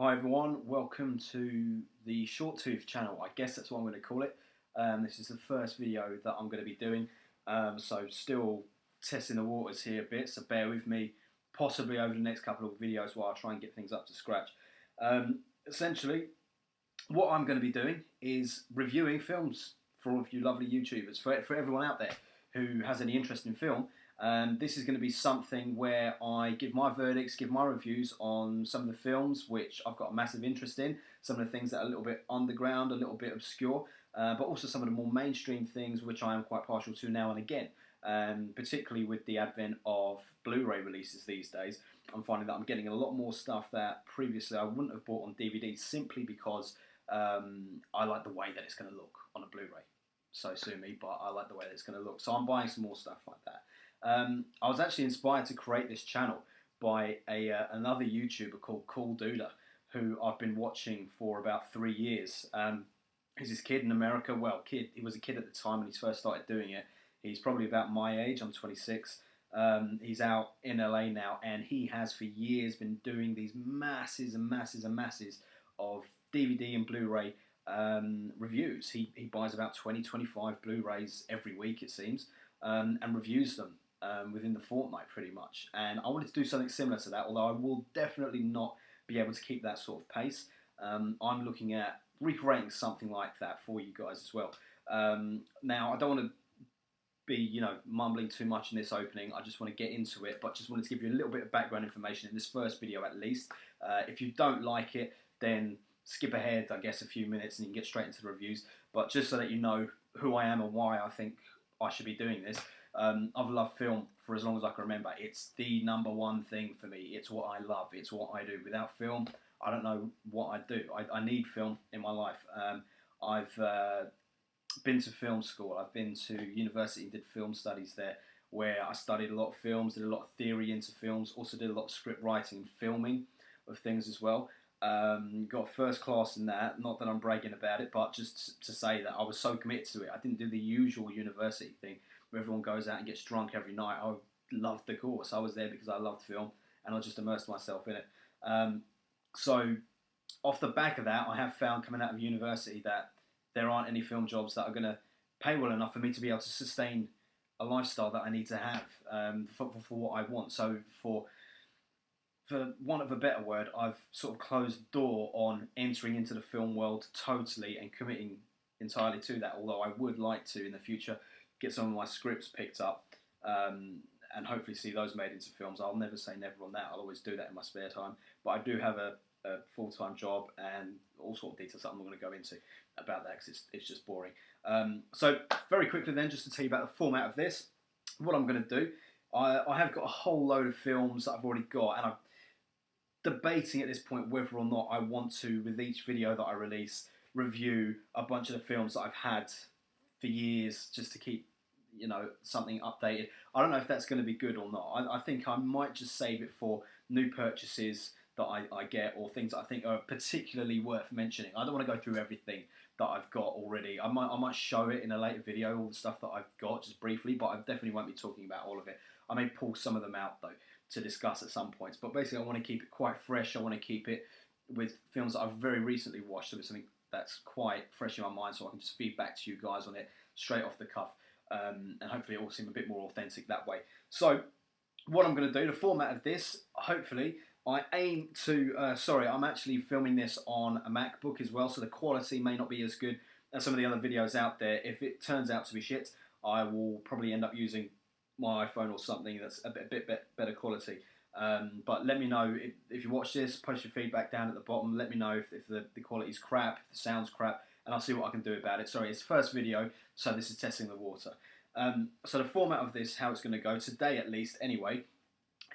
Hi everyone, welcome to the ShortTooth channel. I guess that's what I'm going to call it. This is the first video that I'm going to be doing, so still testing the waters here a bit, so bear with me possibly over the next couple of videos while I try and get things up to scratch. Essentially, what I'm going to be doing is reviewing films for all of you lovely YouTubers, for everyone out there who has any interest in film. This is going to be something where I give my verdicts, give my reviews on some of the films which I've got a massive interest in, some of the things that are a little bit underground, a little bit obscure, but also some of the more mainstream things which I am quite partial to now and again. Particularly with the advent of Blu-ray releases these days, I'm finding that I'm getting a lot more stuff that previously I wouldn't have bought on DVD simply because I like the way that it's going to look on a Blu-ray. So sue me, but I like the way that it's going to look. So I'm buying some more stuff like that. I was actually inspired to create this channel by another YouTuber called Coolduder, who I've been watching for about 3 years. He's this kid in America. Well, he was a kid at the time when he first started doing it. He's probably about my age. I'm 26. He's out in LA now, and he has for years been doing these masses and masses and masses of DVD and Blu-ray reviews. He buys about 20-25 Blu-rays every week, it seems, and reviews them within the fortnight pretty much. And I wanted to do something similar to that, although I will definitely not be able to keep that sort of pace. I'm looking at recreating something like that for you guys as well. Now, I don't want to be, mumbling too much in this opening. I just want to get into it, but just wanted to give you a little bit of background information in this first video at least. If you don't like it, then skip ahead, I guess, a few minutes and you can get straight into the reviews. But just so that you know who I am and why I think I should be doing this, I've loved film for as long as I can remember. It's the #1 thing for me. It's what I love. It's what I do. Without film, I don't know what I'd do. I need film in my life. I've been to film school. I've been to university and did film studies there, where I studied a lot of films, did a lot of theory into films, also did a lot of script writing and filming of things as well. Got first class in that. Not that I'm bragging about it, but just to say that I was so committed to it. I didn't do the usual university thing where everyone goes out and gets drunk every night. I loved the course. I was there because I loved film and I just immersed myself in it. So off the back of that, I have found coming out of university that there aren't any film jobs that are going to pay well enough for me to be able to sustain a lifestyle that I need to have for what I want. So for want of a better word, I've sort of closed the door on entering into the film world totally and committing entirely to that, although I would like to in the future get some of my scripts picked up and hopefully see those made into films. I'll never say never on that. I'll always do that in my spare time, but I do have a full-time job and all sort of details that I'm not going to go into about that because it's just boring. So very quickly then, just to tell you about the format of this, what I'm going to do, I have got a whole load of films that I've already got, and I'm debating at this point whether or not I want to, with each video that I release, review a bunch of the films that I've had for years just to keep, something updated. I don't know if that's going to be good or not. I think I might just save it for new purchases that I get, or things that I think are particularly worth mentioning. I don't want to go through everything that I've got already. I might show it in a later video, all the stuff that I've got, just briefly, but I definitely won't be talking about all of it. I may pull some of them out, though, to discuss at some points. But basically, I want to keep it quite fresh. I want to keep it with films that I've very recently watched, so it's something that's quite fresh in my mind, so I can just feed back to you guys on it straight off the cuff. And hopefully it will seem a bit more authentic that way. So what I'm going to do, the format of this, hopefully, I aim to, I'm actually filming this on a MacBook as well, so the quality may not be as good as some of the other videos out there. If it turns out to be shit, I will probably end up using my iPhone or something that's a bit better quality. But let me know if you watch this, post your feedback down at the bottom. Let me know if the quality's crap, if the sound's crap, and I'll see what I can do about it. Sorry, it's the first video, so this is testing the water. So the format of this, how it's going to go, today at least anyway,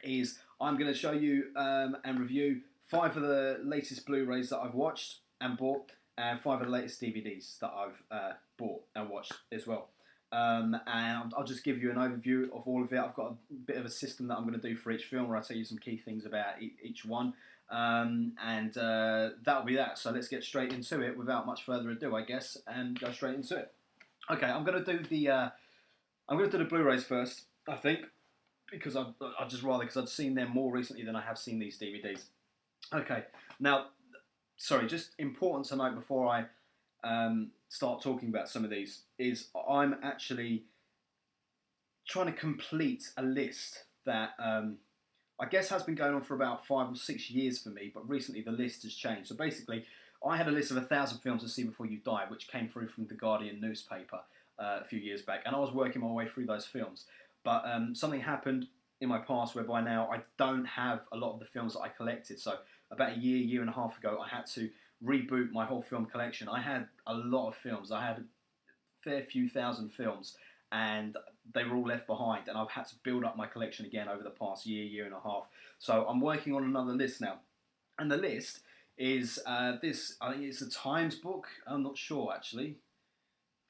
is I'm going to show you and review 5 of the latest Blu-rays that I've watched and bought, and 5 of the latest DVDs that I've bought and watched as well. And I'll just give you an overview of all of it. I've got a bit of a system that I'm going to do for each film where I'll tell you some key things about each one. And that'll be that. So let's get straight into it without much further ado, I guess, and go straight into it. Okay, I'm going to do the Blu-rays first, I think, because I'd just rather, because I've seen them more recently than I have seen these DVDs. Okay, now sorry, just important to note before I start talking about some of these is I'm actually trying to complete a list that I guess has been going on for about 5 or 6 years for me, but recently the list has changed. So basically, I had a list of 1,000 films to see before you die, which came through from the Guardian newspaper a few years back, and I was working my way through those films. But something happened in my past whereby now I don't have a lot of the films that I collected. So about a year and a half ago, I had to reboot my whole film collection. I had a lot of films. I had a fair few thousand films, and they were all left behind, and I've had to build up my collection again over the past year and a half. So I'm working on another list now, and the list is this. I think it's a Times book. I'm not sure actually.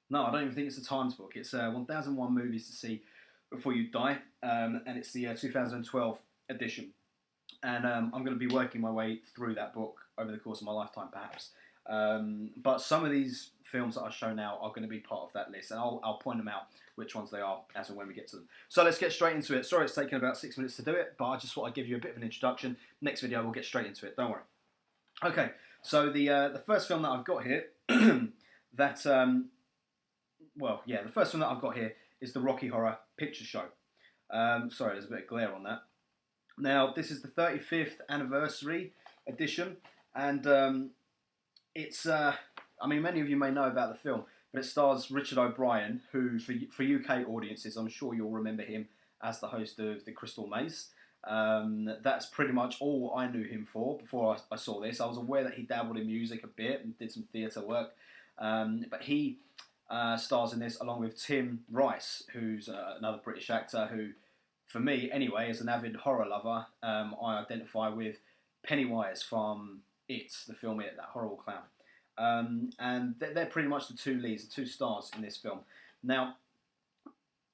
No, I don't even think it's a Times book. It's 1001 movies to see before you die, and it's the 2012 edition. And I'm going to be working my way through that book over the course of my lifetime, perhaps. But some of these films that I show now are going to be part of that list, and I'll point them out which ones they are as and when we get to them. So let's get straight into it. Sorry it's taken about 6 minutes to do it, but I just thought I'd give you a bit of an introduction. Next video we'll get straight into it, don't worry. Okay, so the first film that I've got here, that, the first film that I've got here is the Rocky Horror Picture Show. Sorry, there's a bit of glare on that. Now, this is the 35th anniversary edition, and it's, I mean, many of you may know about the film, but it stars Richard O'Brien, who, for UK audiences, I'm sure you'll remember him as the host of The Crystal Maze. That's pretty much all I knew him for before I saw this. I was aware that he dabbled in music a bit and did some theatre work, but he stars in this along with Tim Rice, who's another British actor who, for me anyway, as an avid horror lover, I identify with Pennywise from It, the film It, that horrible clown. And they're pretty much the two leads, the two stars in this film. Now,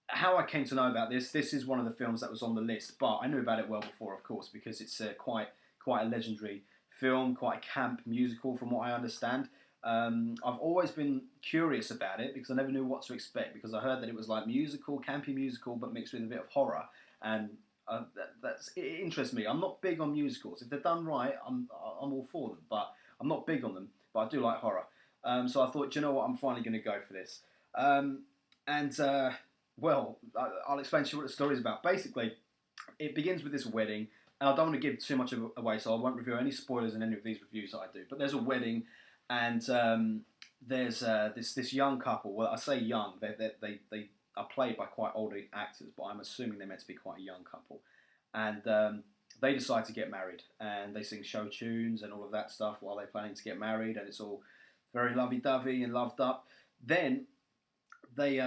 how I came to know about this is one of the films that was on the list, but I knew about it well before, of course, because it's quite a legendary film, quite a camp musical from what I understand. I've always been curious about it because I never knew what to expect, because I heard that it was like musical, campy musical, but mixed with a bit of horror, and it interests me. I'm not big on musicals. If they're done right, I'm all for them, but I'm not big on them, but I do like horror. So I thought, do you know what, I'm finally going to go for this. Well, I'll explain to you what the story is about. Basically, it begins with this wedding, and I don't want to give too much away, so I won't reveal any spoilers in any of these reviews that I do. But there's a wedding, and there's this young couple. Well, I say young. They are played by quite older actors, but I'm assuming they're meant to be quite a young couple. And they decide to get married, and they sing show tunes and all of that stuff while they're planning to get married, and it's all very lovey-dovey and loved up. Then they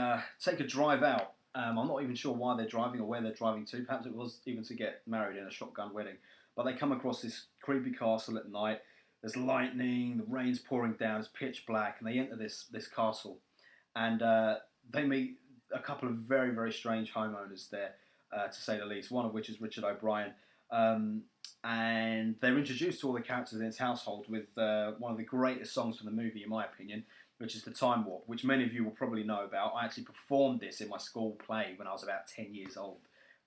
take a drive out. I'm not even sure why they're driving or where they're driving to. Perhaps it was even to get married in a shotgun wedding. But they come across this creepy castle at night. There's lightning, the rain's pouring down, it's pitch black, and they enter this castle. And they meet a couple of very, very strange homeowners there, to say the least, one of which is Richard O'Brien. And they're introduced to all the characters in his household with one of the greatest songs from the movie, in my opinion, which is The Time Warp, which many of you will probably know about. I actually performed this in my school play when I was about 10 years old,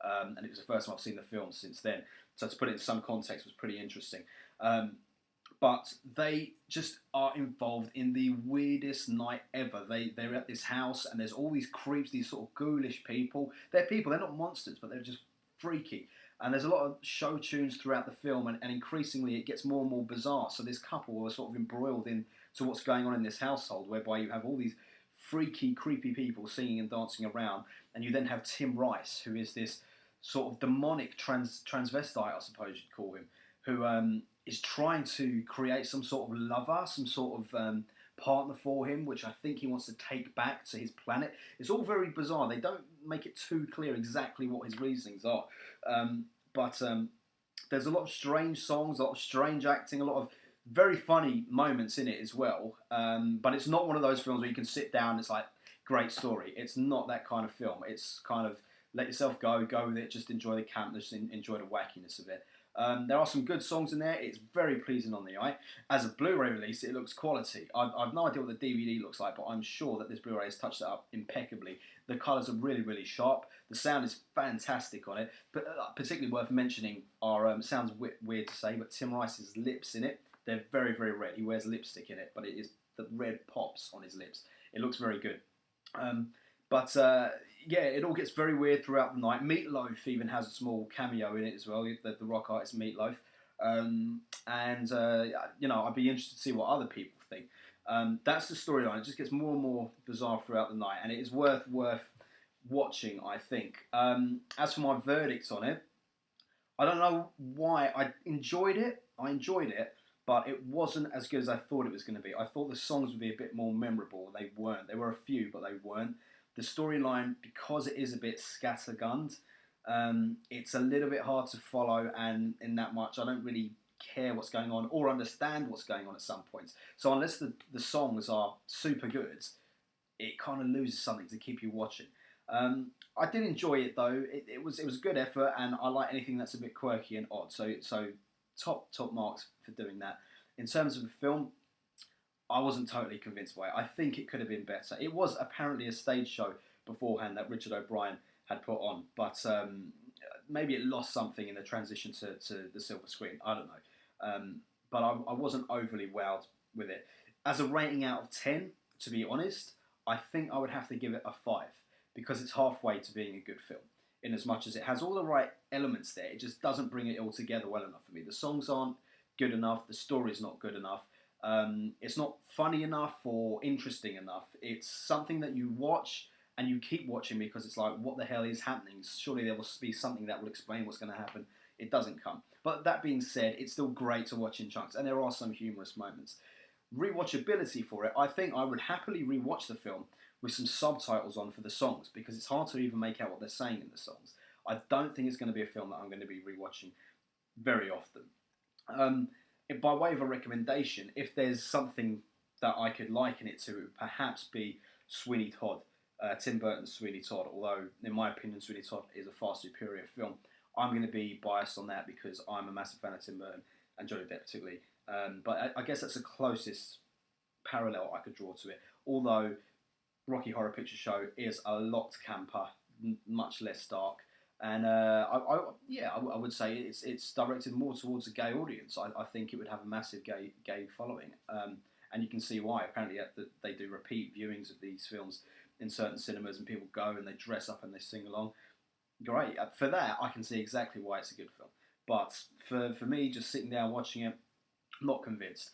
and it was the first time I've seen the film since then. So to put it in some context was pretty interesting. But they just are involved in the weirdest night ever. They're at this house, and there's all these creeps, these sort of ghoulish people. They're people, they're not monsters, but they're just freaky. And there's a lot of show tunes throughout the film, and increasingly it gets more and more bizarre. So this couple are sort of embroiled into what's going on in this household, whereby you have all these freaky, creepy people singing and dancing around, and you then have Tim Rice, who is this sort of demonic transvestite, I suppose you'd call him, who is trying to create some sort of lover, some sort of partner for him, which I think he wants to take back to his planet. It's all very bizarre. They don't make it too clear exactly what his reasonings are. But there's a lot of strange songs, a lot of strange acting, a lot of very funny moments in it as well. But it's not one of those films where you can sit down and it's like, great story. It's not that kind of film. It's kind of let yourself go with it, just enjoy the camp, just enjoy the wackiness of it. There are some good songs in there. It's very pleasing on the eye. As a Blu-ray release, it looks quality. I've no idea what the DVD looks like, but I'm sure that this Blu-ray has touched it up impeccably. The colours are really, really sharp. The sound is fantastic on it. But particularly worth mentioning are, sounds weird to say, but Tim Rice's lips in it. They're very, very red. He wears lipstick in it, but it is the red pops on his lips. It looks very good. But yeah, it all gets very weird throughout the night. Meatloaf even has a small cameo in it as well, the rock artist Meatloaf. You know, I'd be interested to see what other people think. That's the storyline. It just gets more and more bizarre throughout the night, and it is worth watching, I think. As for my verdicts on it, I don't know why. I enjoyed it, but it wasn't as good as I thought it was going to be. I thought the songs would be a bit more memorable. They weren't. There were a few, but they weren't. The storyline, because it is a bit scattergunned, it's a little bit hard to follow, and in that much, I don't really care what's going on or understand what's going on at some points. So unless the songs are super good, it kind of loses something to keep you watching. I did enjoy it though. It was a good effort, and I like anything that's a bit quirky and odd. So top marks for doing that. In terms of the film, I wasn't totally convinced by it. I think it could have been better. It was apparently a stage show beforehand that Richard O'Brien had put on, but maybe it lost something in the transition to the silver screen. I don't know. But I wasn't overly wowed with it. As a rating out of 10, to be honest, I think I would have to give it a 5, because it's halfway to being a good film. In as much as it has all the right elements there, it just doesn't bring it all together well enough for me. The songs aren't good enough, the story's not good enough, it's not funny enough or interesting enough. It's something that you watch and you keep watching because it's like, what the hell is happening? Surely there will be something that will explain what's going to happen. It doesn't come. But that being said, it's still great to watch in chunks, and there are some humorous moments. Rewatchability for it, I think I would happily rewatch the film with some subtitles on for the songs, because it's hard to even make out what they're saying in the songs. I don't think it's going to be a film that I'm going to be rewatching very often. By way of a recommendation, if there's something that I could liken it to, it would perhaps be Sweeney Todd, Tim Burton's Sweeney Todd, although in my opinion Sweeney Todd is a far superior film. I'm going to be biased on that because I'm a massive fan of Tim Burton and Johnny Depp particularly. But I guess that's the closest parallel I could draw to it, although Rocky Horror Picture Show is a lot camper, much less dark, and I would say it's directed more towards a gay audience. I think it would have a massive gay following, and you can see why. Apparently, they do repeat viewings of these films in certain cinemas, and people go and they dress up and they sing along. Great, for that I can see exactly why it's a good film. But for me, just sitting down watching it, not convinced.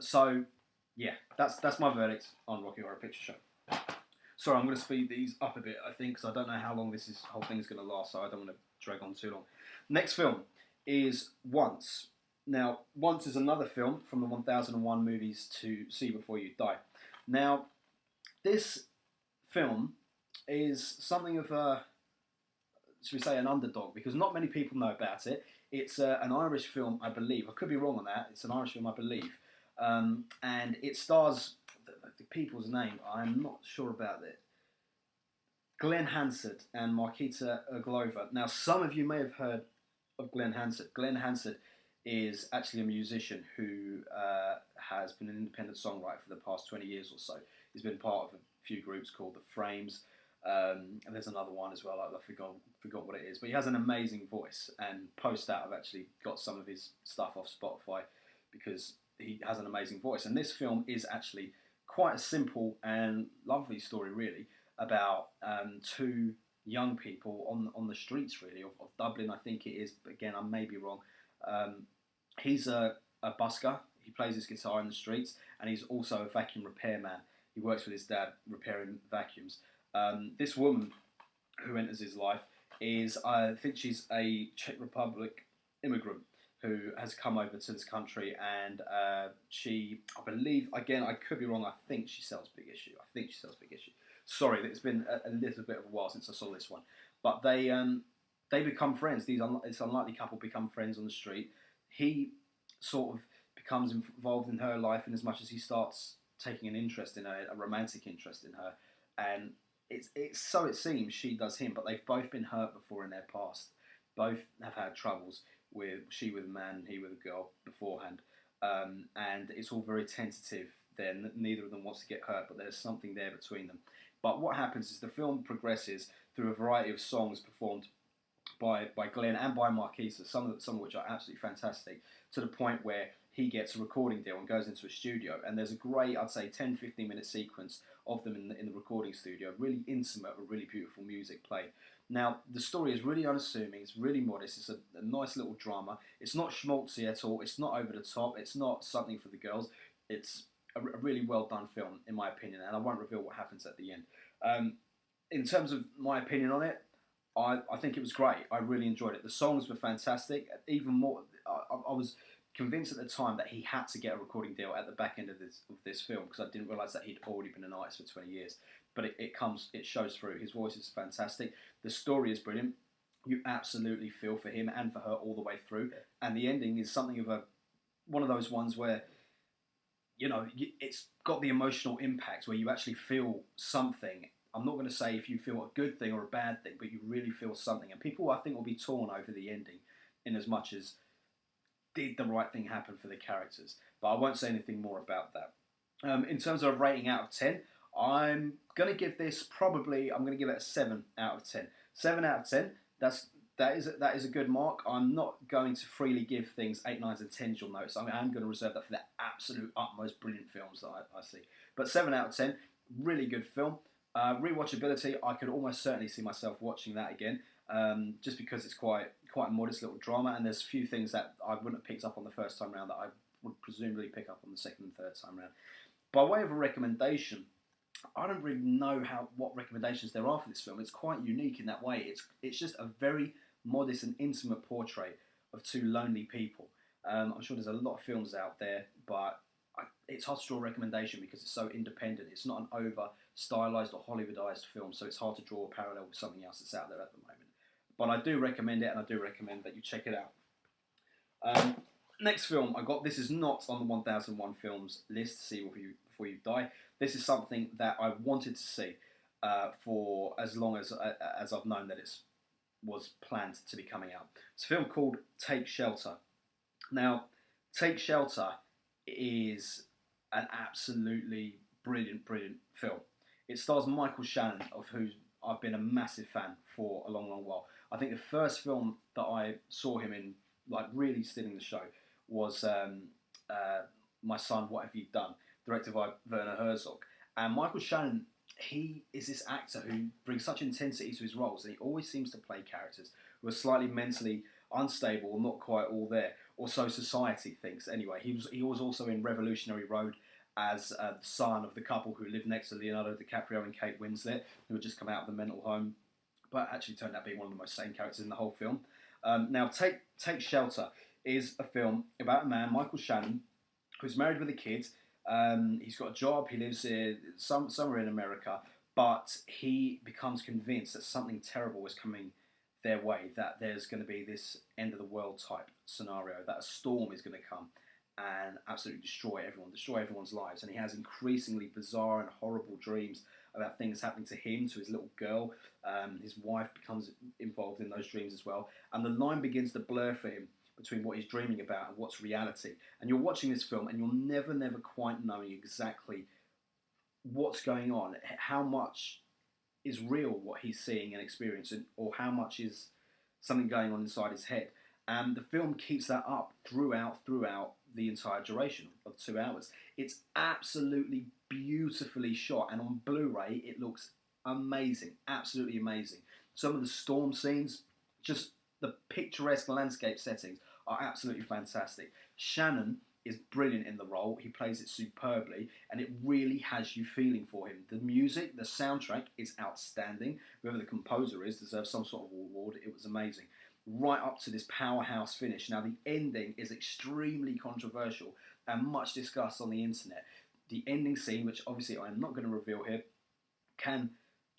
So yeah, that's my verdict on Rocky Horror Picture Show. Sorry, I'm going to speed these up a bit, I think, because I don't know how long this whole thing is going to last, so I don't want to drag on too long. Next film is Once. Now, Once is another film from the 1001 Movies to See Before You Die. Now, this film is something of a, should we say, an underdog, because not many people know about it. It's an Irish film, I believe. I could be wrong on that. It's an Irish film, I believe. And it stars the people's name. I'm not sure about it. Glenn Hansard and Markita Glover. Now, some of you may have heard of Glenn Hansard. Glenn Hansard is actually a musician who has been an independent songwriter for the past 20 years or so. He's been part of a few groups called The Frames, and there's another one as well. I forgot what it is. But he has an amazing voice, and post that I've actually got some of his stuff off Spotify because he has an amazing voice. And this film is actually quite a simple and lovely story, really, about two young people on the streets, really, of Dublin, I think it is. But again, I may be wrong. He's a busker. He plays his guitar in the streets, and he's also a vacuum repairman. He works with his dad repairing vacuums. This woman who enters his life is, I think she's a Czech Republic immigrant who has come over to this country, and she, I believe, again, I could be wrong, I think she sells Big Issue. Sorry, it's been a little bit of a while since I saw this one. But they become friends. This unlikely couple become friends on the street. He sort of becomes involved in her life in as much as he starts taking an interest in her, a romantic interest in her. And it's so it seems she does him, but they've both been hurt before in their past. Both have had troubles, she with a man and he with a girl beforehand. And it's all very tentative then. Neither of them wants to get hurt, but there's something there between them. But what happens is the film progresses through a variety of songs performed by Glenn and by Marquisa, some of which are absolutely fantastic, to the point where he gets a recording deal and goes into a studio. And there's a great, I'd say, 10-15 minute sequence of them in the recording studio. Really intimate, but really beautiful music played. Now, the story is really unassuming, it's really modest, it's a nice little drama. It's not schmaltzy at all, it's not over the top, it's not something for the girls. It's a really well done film, in my opinion, and I won't reveal what happens at the end. In terms of my opinion on it, I think it was great. I really enjoyed it. The songs were fantastic. Even more, I was convinced at the time that he had to get a recording deal at the back end of this film, because I didn't realise that he'd already been an artist for 20 years. But it shows through. His voice is fantastic. The story is brilliant. You absolutely feel for him and for her all the way through. And the ending is something of one of those ones where, you know, it's got the emotional impact where you actually feel something. I'm not going to say if you feel a good thing or a bad thing, but you really feel something. And people, I think, will be torn over the ending in as much as did the right thing happen for the characters. But I won't say anything more about that. In terms of a rating out of 10, I'm going to give this I'm going to give it a 7 out of 10. 7 out of 10, that is a good mark. I'm not going to freely give things 8, 9s and 10s, you'll notice. I'm going to reserve that for the absolute utmost brilliant films that I see. But 7 out of 10, really good film. Rewatchability, I could almost certainly see myself watching that again, just because it's quite a modest little drama, and there's a few things that I wouldn't have picked up on the first time round that I would presumably pick up on the second and third time round. By way of a recommendation, I don't really know what recommendations there are for this film. It's quite unique in that way. It's just a very modest and intimate portrait of two lonely people. I'm sure there's a lot of films out there, but it's hard to draw a recommendation because it's so independent. It's not an over-stylized or Hollywoodized film, so it's hard to draw a parallel with something else that's out there at the moment. But I do recommend it, and I do recommend that you check it out. Next film I got, this is not on the 1001 films list, See Before You Die. This is something that I wanted to see for as long as I've known that it was planned to be coming out. It's a film called Take Shelter. Now, Take Shelter is an absolutely brilliant film. It stars Michael Shannon, of who I've been a massive fan for a long, long while. I think the first film that I saw him in, like really stealing the show, was My Son, What Have You Done?, directed by Werner Herzog. And Michael Shannon, he is this actor who brings such intensity to his roles, and he always seems to play characters who are slightly mentally unstable or not quite all there, or so society thinks. Anyway, he was also in Revolutionary Road as the son of the couple who lived next to Leonardo DiCaprio and Kate Winslet, who had just come out of the mental home, but actually turned out to be one of the most sane characters in the whole film. Now, Take Shelter is a film about a man, Michael Shannon, who's married with a kid. He's got a job, he lives somewhere in America, but he becomes convinced that something terrible is coming their way, that there's going to be this end of the world type scenario, that a storm is going to come and absolutely destroy everyone's lives. And he has increasingly bizarre and horrible dreams about things happening to him, to his little girl. His wife becomes involved in those dreams as well. And the line begins to blur for him between what he's dreaming about and what's reality. And you're watching this film and you're never quite knowing exactly what's going on, how much is real what he's seeing and experiencing, or how much is something going on inside his head. And the film keeps that up throughout the entire duration of 2 hours. It's absolutely beautifully shot, and on Blu-ray it looks amazing, absolutely amazing. Some of the storm scenes, just the picturesque landscape settings are absolutely fantastic. Shannon is brilliant in the role. He plays it superbly, and it really has you feeling for him. The music, the soundtrack is outstanding. Whoever the composer is deserves some sort of award. It was amazing. Right up to this powerhouse finish. Now, the ending is extremely controversial and much discussed on the internet. The ending scene, which obviously I am not going to reveal here, can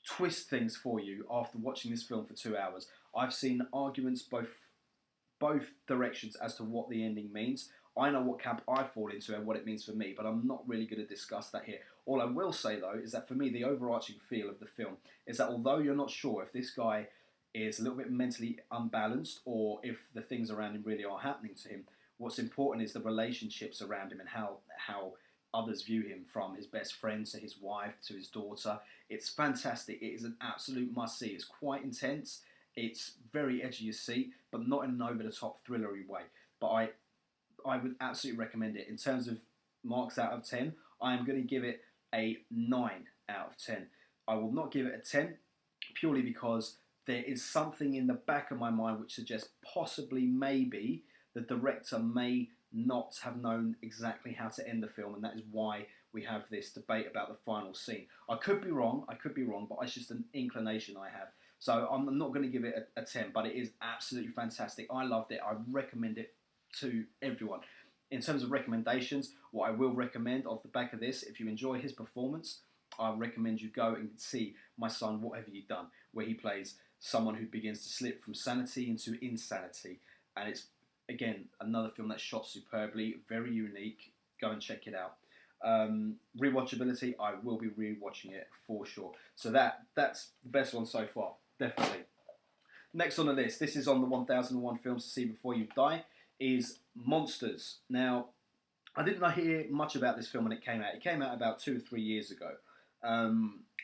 twist things for you after watching this film for 2 hours. I've seen arguments both directions as to what the ending means. I know what camp I fall into and what it means for me, but I'm not really going to discuss that here. All I will say, though, is that for me, the overarching feel of the film is that although you're not sure if this guy is a little bit mentally unbalanced or if the things around him really are happening to him, what's important is the relationships around him and how others view him, from his best friend to his wife to his daughter. It's fantastic. It is an absolute must-see. It's quite intense. It's very edgy of seat, but not in an over-the-top thrillery way. But I would absolutely recommend it. In terms of marks out of 10, I am going to give it a 9 out of 10. I will not give it a 10 purely because there is something in the back of my mind which suggests possibly, maybe, the director may not have known exactly how to end the film, and that is why we have this debate about the final scene. I could be wrong, but it's just an inclination I have. So I'm not going to give it a 10, but it is absolutely fantastic. I loved it. I recommend it to everyone. In terms of recommendations, what I will recommend off the back of this, if you enjoy his performance, I recommend you go and see My Son, What Have You Done, where he plays someone who begins to slip from sanity into insanity. And it's, again, another film that's shot superbly, very unique. Go and check it out. Rewatchability, I will be rewatching it for sure. So that's the best one so far, definitely. Next on the list, this is on the 1001 Films to See Before You Die, is Monsters. Now, I didn't hear much about this film when it came out. It came out about 2 or 3 years ago.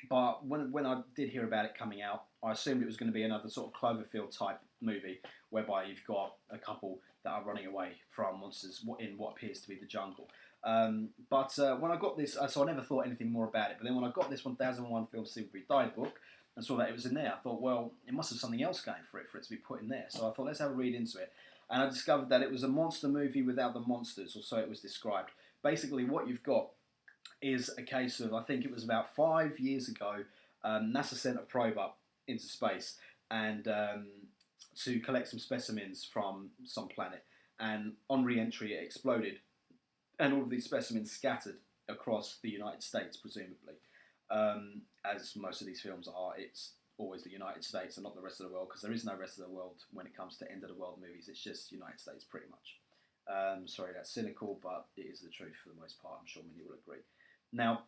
But when I did hear about it coming out, I assumed it was going to be another sort of Cloverfield type movie, whereby you've got a couple that are running away from monsters in what appears to be the jungle. But when I got this, so I never thought anything more about it. But then when I got this 1001 Films to See Before You Die book and saw that it was in there, I thought, well, it must have something else going for it to be put in there. So I thought, let's have a read into it. And I discovered that it was a monster movie without the monsters, or so it was described. Basically, what you've got is a case of, I think it was about 5 years ago, NASA sent a probe up into space and to collect some specimens from some planet. And on re-entry, it exploded. And all of these specimens scattered across the United States, presumably. As most of these films are, it's always the United States and not the rest of the world, because there is no rest of the world when it comes to end-of-the-world movies. It's just United States, pretty much. Sorry, that's cynical, but it is the truth for the most part. I'm sure many will agree. Now,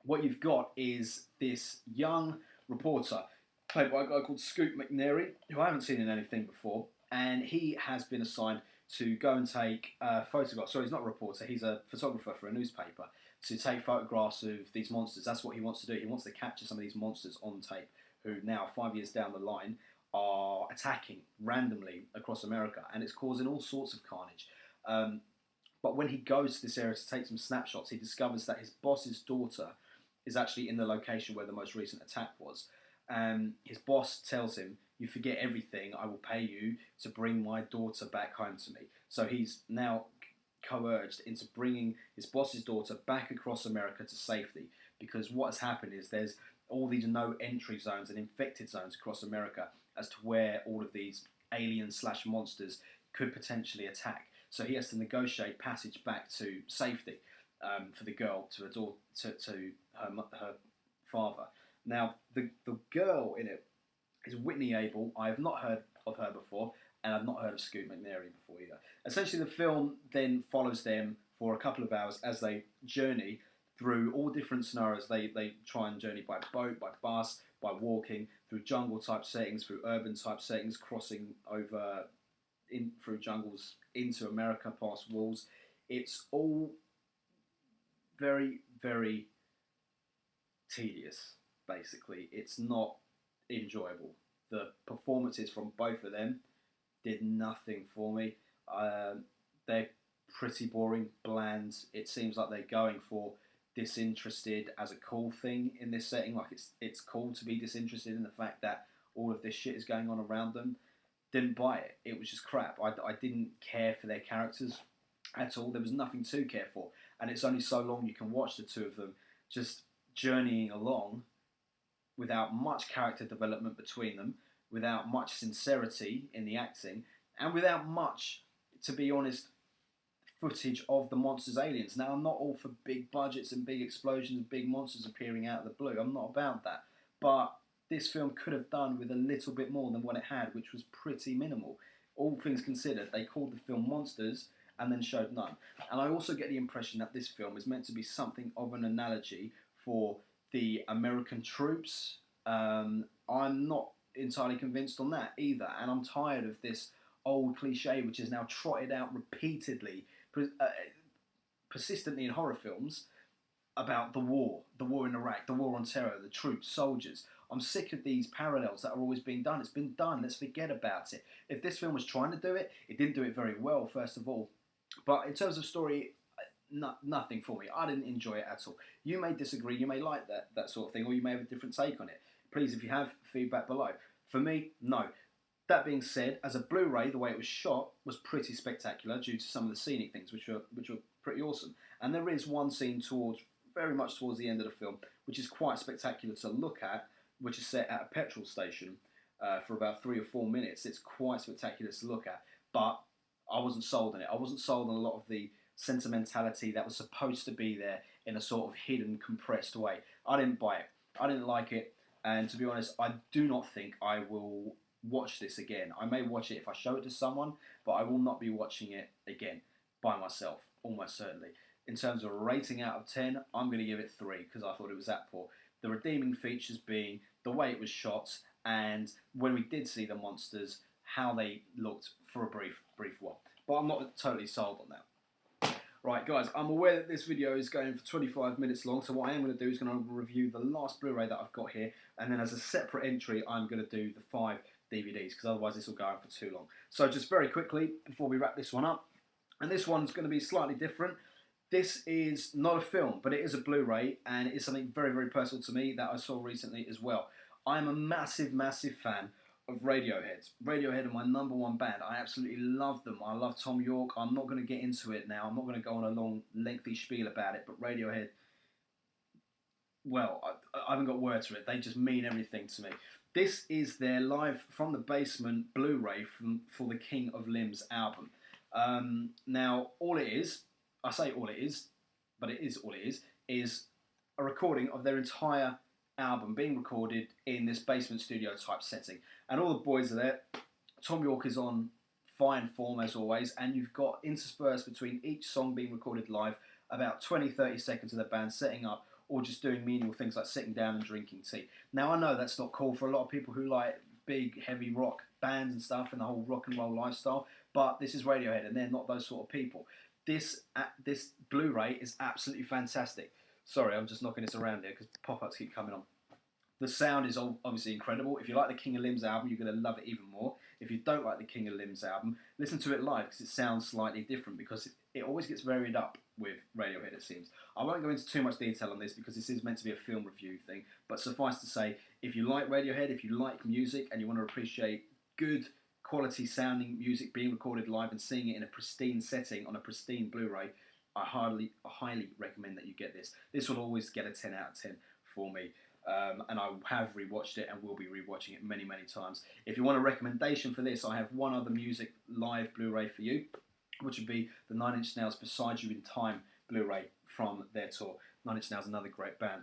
what you've got is this young reporter, played by a guy called Scoot McNairy, who I haven't seen in anything before, and he has been assigned to go and take photographs. Sorry, he's not a reporter, he's a photographer for a newspaper, to take photographs of these monsters. That's what he wants to do. He wants to capture some of these monsters on tape, who now, 5 years down the line, are attacking randomly across America, and it's causing all sorts of carnage. But when he goes to this area to take some snapshots, he discovers that his boss's daughter is actually in the location where the most recent attack was. His boss tells him, "You forget everything, I will pay you to bring my daughter back home to me." So he's now coerced into bringing his boss's daughter back across America to safety, because what has happened is there's all these no entry zones and infected zones across America as to where all of these alien/monsters could potentially attack. So he has to negotiate passage back to safety for the girl to her father. Now, the girl in it is Whitney Able. I have not heard of her before, and I've not heard of Scoot McNairy before either. Essentially, the film then follows them for a couple of hours as they journey through all different scenarios. They try and journey by boat, by bus, by walking, through jungle-type settings, through urban-type settings, crossing over through jungles into America, past walls. It's all very, very tedious, basically. It's not enjoyable. The performances from both of them did nothing for me. They're pretty boring, bland. It seems like they're going for disinterested as a cool thing in this setting. Like it's cool to be disinterested in the fact that all of this shit is going on around them. Didn't buy it. It was just crap. I didn't care for their characters at all. There was nothing to care for. And it's only so long you can watch the two of them just journeying along without much character development between them, without much sincerity in the acting, and without much, to be honest, footage of the monsters aliens. Now, I'm not all for big budgets and big explosions and big monsters appearing out of the blue. I'm not about that. But this film could have done with a little bit more than what it had, which was pretty minimal. All things considered, they called the film Monsters and then showed none. And I also get the impression that this film is meant to be something of an analogy for the American troops. I'm not entirely convinced on that either, and I'm tired of this old cliche which is now trotted out repeatedly, persistently in horror films, about the war in Iraq, the war on terror, the troops, soldiers. I'm sick of these parallels that are always being done. It's been done, let's forget about it. If this film was trying to do it, it didn't do it very well, first of all. But in terms of story, nothing for me. I didn't enjoy it at all. You may disagree, you may like that sort of thing, or you may have a different take on it. Please, if you have, feedback below. For me, no. That being said, as a Blu-ray, the way it was shot was pretty spectacular due to some of the scenic things, which were pretty awesome. And there is one scene very much towards the end of the film, which is quite spectacular to look at, which is set at a petrol station for about 3 or 4 minutes. It's quite spectacular to look at, but I wasn't sold on it. I wasn't sold on a lot of the sentimentality that was supposed to be there in a sort of hidden, compressed way. I didn't buy it. I didn't like it, and to be honest, I do not think I will watch this again. I may watch it if I show it to someone, but I will not be watching it again by myself, almost certainly. In terms of a rating out of 10, I'm going to give it 3 because I thought it was that poor. The redeeming features being the way it was shot, and when we did see the monsters, how they looked for a brief while. But I'm not totally sold on that. Right, guys, I'm aware that this video is going for 25 minutes long, so what I am going to do is going to review the last Blu-ray that I've got here, and then as a separate entry, I'm going to do the 5 DVDs, because otherwise this will go on for too long. So just very quickly, before we wrap this one up, and this one's going to be slightly different. This is not a film, but it is a Blu-ray, and it is something very, very personal to me that I saw recently as well. I'm a massive, massive fan of Radiohead. Radiohead are my #1 band. I absolutely love them. I love Tom York. I'm not going to get into it now. I'm not going to go on a long, lengthy spiel about it, but Radiohead, well, I haven't got words for it. They just mean everything to me. This is their Live from the Basement Blu-ray for the King of Limbs album. Now, all it is, I say all it is, but it is all it is a recording of their entire album being recorded in this basement studio type setting. And all the boys are there. Tom York is on fine form as always, and you've got interspersed between each song being recorded live about 20-30 seconds of the band setting up or just doing menial things like sitting down and drinking tea. Now I know that's not cool for a lot of people who like big heavy rock bands and stuff and the whole rock and roll lifestyle, but this is Radiohead and they're not those sort of people. This Blu-ray is absolutely fantastic. Sorry, I'm just knocking this around here because pop-ups keep coming on. The sound is obviously incredible. If you like the King of Limbs album, you're going to love it even more. If you don't like the King of Limbs album, listen to it live because it sounds slightly different because it always gets varied up with Radiohead, it seems. I won't go into too much detail on this because this is meant to be a film review thing, but suffice to say, if you like Radiohead, if you like music and you want to appreciate good quality sounding music being recorded live and seeing it in a pristine setting on a pristine Blu-ray, I highly recommend that you get this. This will always get a 10 out of 10 for me. And I have rewatched it and will be rewatching it many, many times. If you want a recommendation for this, I have one other music live Blu-ray for you, which would be the 9 Inch Nails Beside You in Time Blu-ray from their tour. 9 Inch Nails, another great band.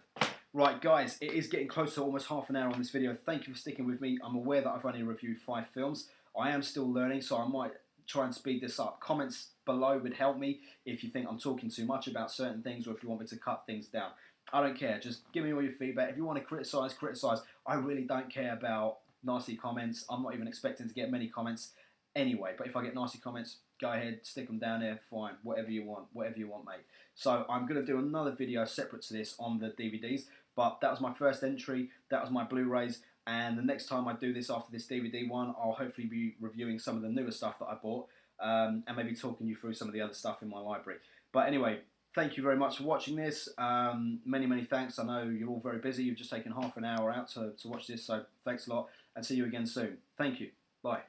Right, guys, it is getting close to almost half an hour on this video. Thank you for sticking with me. I'm aware that I've only reviewed 5 films. I am still learning, so I might try and speed this up. Comments below would help me if you think I'm talking too much about certain things or if you want me to cut things down. I don't care. Just give me all your feedback. If you want to criticise, criticise. I really don't care about nasty comments. I'm not even expecting to get many comments anyway. But if I get nasty comments, go ahead, stick them down there. Fine. Whatever you want, mate. So I'm going to do another video separate to this on the DVDs. But that was my first entry. That was my Blu-rays. And the next time I do this after this DVD one, I'll hopefully be reviewing some of the newer stuff that I bought. And maybe talking you through some of the other stuff in my library. But anyway, thank you very much for watching this. Many, many thanks. I know you're all very busy. You've just taken half an hour out to watch this, so thanks a lot, and see you again soon. Thank you. Bye.